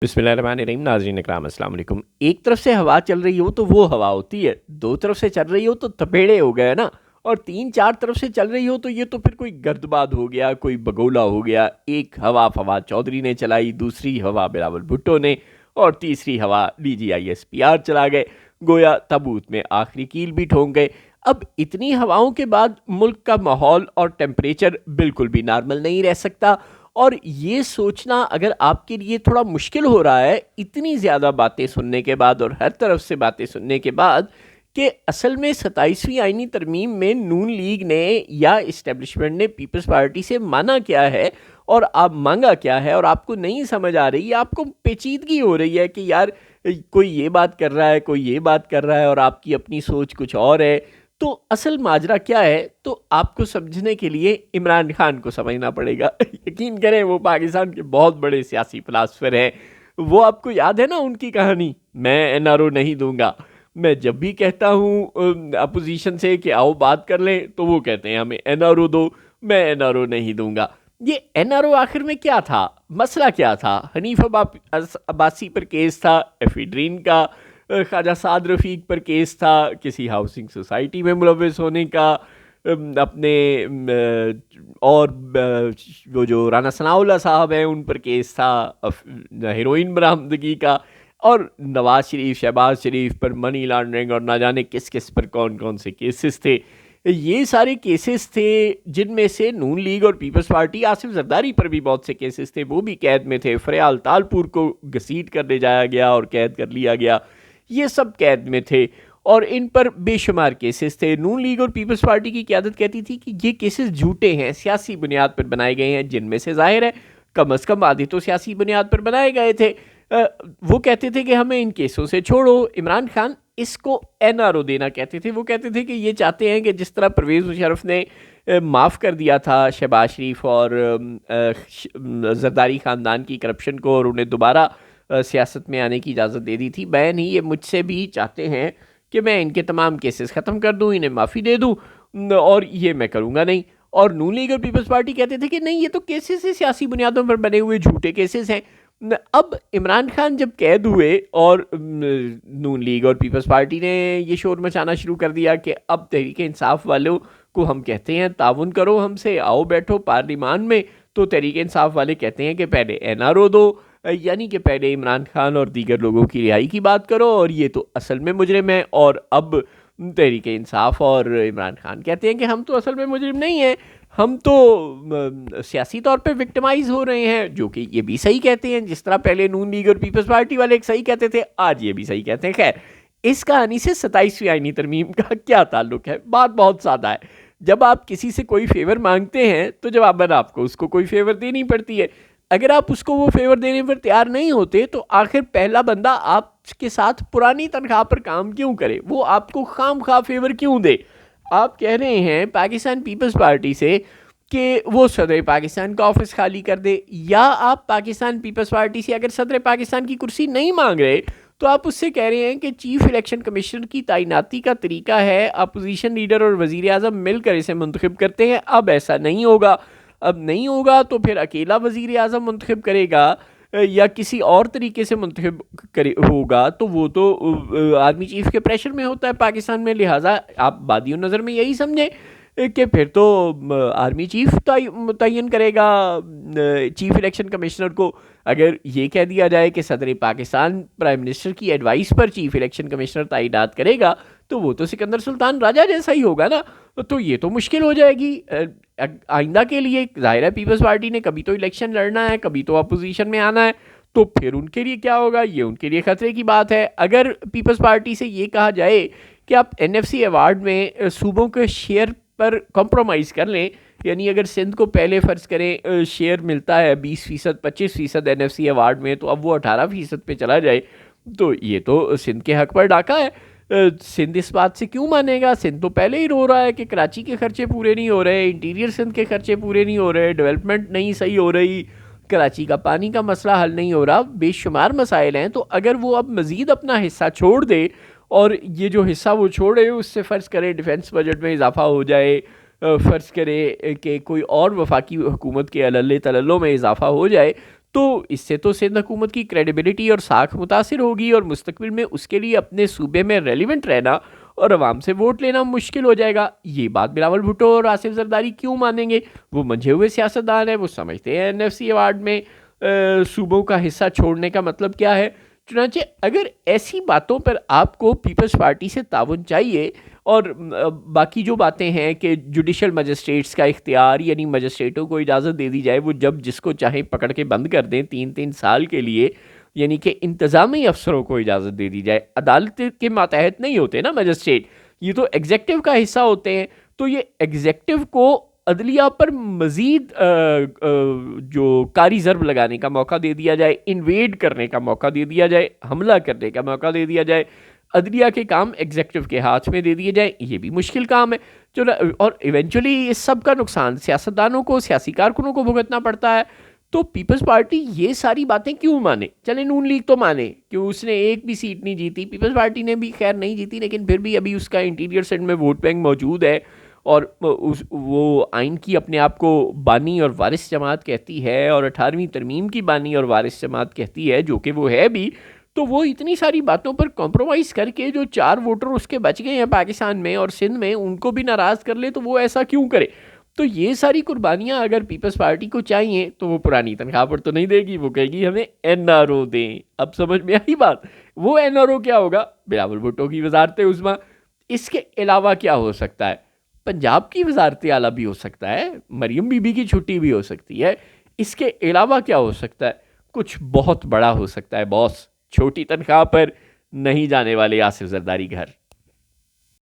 بسم اللہ الرحمن الرحیم. ناظرین اکرام السلام علیکم. ایک طرف سے ہوا چل رہی ہو تو وہ ہوا ہوتی ہے, دو طرف سے چل رہی ہو تو تپیڑے ہو گئے نا, اور تین چار طرف سے چل رہی ہو تو یہ تو پھر کوئی گردباد ہو گیا, کوئی بگولا ہو گیا. ایک ہوا فواد چودھری نے چلائی, دوسری ہوا بلاول بھٹو نے, اور تیسری ہوا DGISPR چلا گئے. گویا تابوت میں آخری کیل بھی ٹھونک گئے. اب اتنی ہواؤں کے بعد ملک کا ماحول اور ٹیمپریچر بالکل بھی نارمل نہیں رہ سکتا. اور یہ سوچنا اگر آپ کے لیے تھوڑا مشکل ہو رہا ہے اتنی زیادہ باتیں سننے کے بعد اور ہر طرف سے باتیں سننے کے بعد, کہ اصل میں 27ویں آئینی ترمیم میں نون لیگ نے یا اسٹیبلشمنٹ نے پیپلز پارٹی سے مانا کیا ہے اور آپ مانگا کیا ہے, اور آپ کو نہیں سمجھ آ رہی ہے, آپ کو پیچیدگی ہو رہی ہے کہ یار کوئی یہ بات کر رہا ہے, کوئی یہ بات کر رہا ہے, اور آپ کی اپنی سوچ کچھ اور ہے. تو اصل ماجرا کیا ہے, تو آپ کو سمجھنے کے لیے عمران خان کو سمجھنا پڑے گا. یقین کریں وہ پاکستان کے بہت بڑے سیاسی فلاسفر ہیں. وہ آپ کو یاد ہے نا ان کی کہانی, میں NRO نہیں دوں گا. میں جب بھی کہتا ہوں اپوزیشن سے کہ آؤ بات کر لیں تو وہ کہتے ہیں ہمیں NRO دو, میں NRO نہیں دوں گا. یہ NRO آخر میں کیا تھا, مسئلہ کیا تھا؟ حنیف عباسی پر کیس تھا, ایفیڈرین کا خواجہ سعد رفیق پر کیس تھا, کسی ہاؤسنگ سوسائٹی میں ملوث ہونے کا, اپنے اور وہ جو رانا ثناء اللہ صاحب ہیں ان پر کیس تھا, ہیروئن برآمدگی کا, اور نواز شریف شہباز شریف پر منی لانڈرنگ, اور نہ جانے کس کس پر کون کون سے کیسز تھے. یہ سارے کیسز تھے جن میں سے نون لیگ اور پیپلز پارٹی, آصف زرداری پر بھی بہت سے کیسز تھے, وہ بھی قید میں تھے. فریال تالپور کو گھسیٹ کر لے جایا گیا اور قید کر لیا گیا, یہ سب قید میں تھے, اور ان پر بے شمار کیسز تھے. نون لیگ اور پیپلز پارٹی کی قیادت کہتی تھی کہ یہ کیسز جھوٹے ہیں, سیاسی بنیاد پر بنائے گئے ہیں, جن میں سے ظاہر ہے کم از کم آدھی تو سیاسی بنیاد پر بنائے گئے تھے. وہ کہتے تھے کہ ہمیں ان کیسوں سے چھوڑو. عمران خان اس کو NRO دینا کہتے تھے. وہ کہتے تھے کہ یہ چاہتے ہیں کہ جس طرح پرویز مشرف نے معاف کر دیا تھا شہباز شریف اور زرداری خاندان کی کرپشن کو, اور انہیں دوبارہ سیاست میں آنے کی اجازت دے دی تھی, میں نہیں, یہ مجھ سے بھی چاہتے ہیں کہ میں ان کے تمام کیسز ختم کر دوں, انہیں معافی دے دوں, اور یہ میں کروں گا نہیں. اور نون لیگ اور پیپلز پارٹی کہتے تھے کہ نہیں, یہ تو کیسز ہیں سیاسی بنیادوں پر بنے ہوئے جھوٹے کیسز ہیں. اب عمران خان جب قید ہوئے اور نون لیگ اور پیپلز پارٹی نے یہ شور مچانا شروع کر دیا کہ اب تحریک انصاف والوں کو ہم کہتے ہیں تعاون کرو ہم سے, آؤ بیٹھو پارلیمان میں, تو تحریک انصاف والے کہتے ہیں کہ پہلے NRO دو, یعنی کہ پہلے عمران خان اور دیگر لوگوں کی رہائی کی بات کرو, اور یہ تو اصل میں مجرم ہے. اور اب تحریک انصاف اور عمران خان کہتے ہیں کہ ہم تو اصل میں مجرم نہیں ہیں, ہم تو سیاسی طور پہ وکٹمائز ہو رہے ہیں, جو کہ یہ بھی صحیح کہتے ہیں. جس طرح پہلے نون لیگ اور پیپلز پارٹی والے صحیح کہتے تھے, آج یہ بھی صحیح کہتے ہیں. خیر, اس کہانی سے 27ویں آئینی ترمیم کا کیا تعلق ہے؟ بات بہت سادہ ہے. جب آپ کسی سے کوئی فیور مانگتے ہیں تو جواباً آپ کو اس کو کوئی فیور دینی پڑتی ہے. اگر آپ اس کو وہ فیور دینے پر تیار نہیں ہوتے تو آخر پہلا بندہ آپ کے ساتھ پرانی تنخواہ پر کام کیوں کرے, وہ آپ کو خام خواہ فیور کیوں دے؟ آپ کہہ رہے ہیں پاکستان پیپلز پارٹی سے کہ وہ صدر پاکستان کا آفس خالی کر دے, یا آپ پاکستان پیپلز پارٹی سے اگر صدر پاکستان کی کرسی نہیں مانگ رہے تو آپ اس سے کہہ رہے ہیں کہ چیف الیکشن کمیشنر کی تعیناتی کا طریقہ ہے اپوزیشن لیڈر اور وزیر اعظم مل کر اسے منتخب کرتے ہیں. اب ایسا نہیں ہوگا, اب نہیں ہوگا تو پھر اکیلا وزیر اعظم منتخب کرے گا یا کسی اور طریقے سے منتخب ہوگا, تو وہ تو آرمی چیف کے پریشر میں ہوتا ہے پاکستان میں. لہٰذا آپ بادی النظر میں یہی سمجھیں کہ پھر تو آرمی چیف متعین کرے گا چیف الیکشن کمشنر کو. اگر یہ کہہ دیا جائے کہ صدر پاکستان پرائم منسٹر کی ایڈوائس پر چیف الیکشن کمشنر تعینات کرے گا, تو وہ تو سکندر سلطان راجہ جیسا ہی ہوگا نا. تو یہ تو مشکل ہو جائے گی آئندہ کے لیے. ظاہر ہے پیپلز پارٹی نے کبھی تو الیکشن لڑنا ہے, کبھی تو اپوزیشن میں آنا ہے, تو پھر ان کے لیے کیا ہوگا, یہ ان کے لیے خطرے کی بات ہے. اگر پیپلز پارٹی سے یہ کہا جائے کہ آپ NFC ایوارڈ میں صوبوں کے شیئر پر کمپرومائز کر لیں, یعنی اگر سندھ کو پہلے فرض کریں شیئر ملتا ہے 20%, 25% NFC ایوارڈ میں, تو اب وہ 18% پہ چلا جائے, تو یہ تو سندھ کے حق پر ڈاکہ ہے. سندھ اس بات سے کیوں مانے گا؟ سندھ تو پہلے ہی رو رہا ہے کہ کراچی کے خرچے پورے نہیں ہو رہے, انٹیریئر سندھ کے خرچے پورے نہیں ہو رہے, ڈیولپمنٹ نہیں صحیح ہو رہی, کراچی کا پانی کا مسئلہ حل نہیں ہو رہا, بے شمار مسائل ہیں. تو اگر وہ اب مزید اپنا حصہ چھوڑ دے, اور یہ جو حصہ وہ چھوڑے اس سے فرض کرے ڈیفنس بجٹ میں اضافہ ہو جائے, فرض کرے کہ کوئی اور وفاقی حکومت کے علل تللوں میں اضافہ ہو جائے, تو اس سے تو سندھ حکومت کی کریڈیبلٹی اور ساکھ متاثر ہوگی اور مستقبل میں اس کے لیے اپنے صوبے میں ریلیونٹ رہنا اور عوام سے ووٹ لینا مشکل ہو جائے گا. یہ بات بلاول بھٹو اور آصف زرداری کیوں مانیں گے؟ وہ منجھے ہوئے سیاستدان ہیں، وہ سمجھتے ہیں NFC ایوارڈ میں صوبوں کا حصہ چھوڑنے کا مطلب کیا ہے. چنانچہ اگر ایسی باتوں پر آپ کو پیپلز پارٹی سے تعاون چاہیے اور باقی جو باتیں ہیں کہ جوڈیشل مجسٹریٹس کا اختیار، یعنی مجسٹریٹوں کو اجازت دے دی جائے وہ جب جس کو چاہیں پکڑ کے بند کر دیں 3 سال کے لیے، یعنی کہ انتظامی افسروں کو اجازت دے دی جائے. عدالت کے ماتحت نہیں ہوتے نا مجسٹریٹ، یہ تو ایگزیکٹو کا حصہ ہوتے ہیں. تو یہ ایگزیکٹو کو عدلیہ پر مزید جو کاری ضرب لگانے کا موقع دے دیا جائے، انویڈ کرنے کا موقع دے دیا جائے، حملہ کرنے کا موقع دے دیا جائے، عدلیہ کے کام ایگزیکٹو کے ہاتھ میں دے دیے جائیں، یہ بھی مشکل کام ہے. اور ایونچولی اس سب کا نقصان سیاستدانوں کو، سیاسی کارکنوں کو بھگتنا پڑتا ہے. تو پیپلز پارٹی یہ ساری باتیں کیوں مانے؟ چلے نون لیگ تو مانے کہ اس نے ایک بھی سیٹ نہیں جیتی، پیپلز پارٹی نے بھی خیر نہیں جیتی، لیکن پھر بھی ابھی اس کا انٹیریئر سیٹ میں ووٹ بینک موجود ہے اور وہ آئین کی اپنے آپ کو بانی اور وارث جماعت کہتی ہے اور 18ویں ترمیم کی بانی اور وارث جماعت کہتی ہے، جو کہ وہ ہے بھی. تو وہ اتنی ساری باتوں پر کمپرومائز کر کے جو 4 ووٹر اس کے بچ گئے ہیں پاکستان میں اور سندھ میں، ان کو بھی ناراض کر لے، تو وہ ایسا کیوں کرے؟ تو یہ ساری قربانیاں اگر پیپلز پارٹی کو چاہیے تو وہ پرانی تنخواہ پر تو نہیں دے گی، وہ کہے گی ہمیں NRO دیں. اب سمجھ میں آئی بات؟ وہ NRO کیا ہوگا؟ بلاول بھٹو کی وزارت عظمیٰ. اس کے علاوہ کیا ہو سکتا ہے؟ پنجاب کی وزارت اعلیٰ بھی ہو سکتا ہے، مریم بی بی کی چھٹی بھی ہو سکتی ہے. اس کے علاوہ کیا ہو سکتا ہے؟ کچھ بہت بڑا ہو سکتا ہے باس. چھوٹی تنخواہ پر نہیں جانے والے آصف زرداری گھر.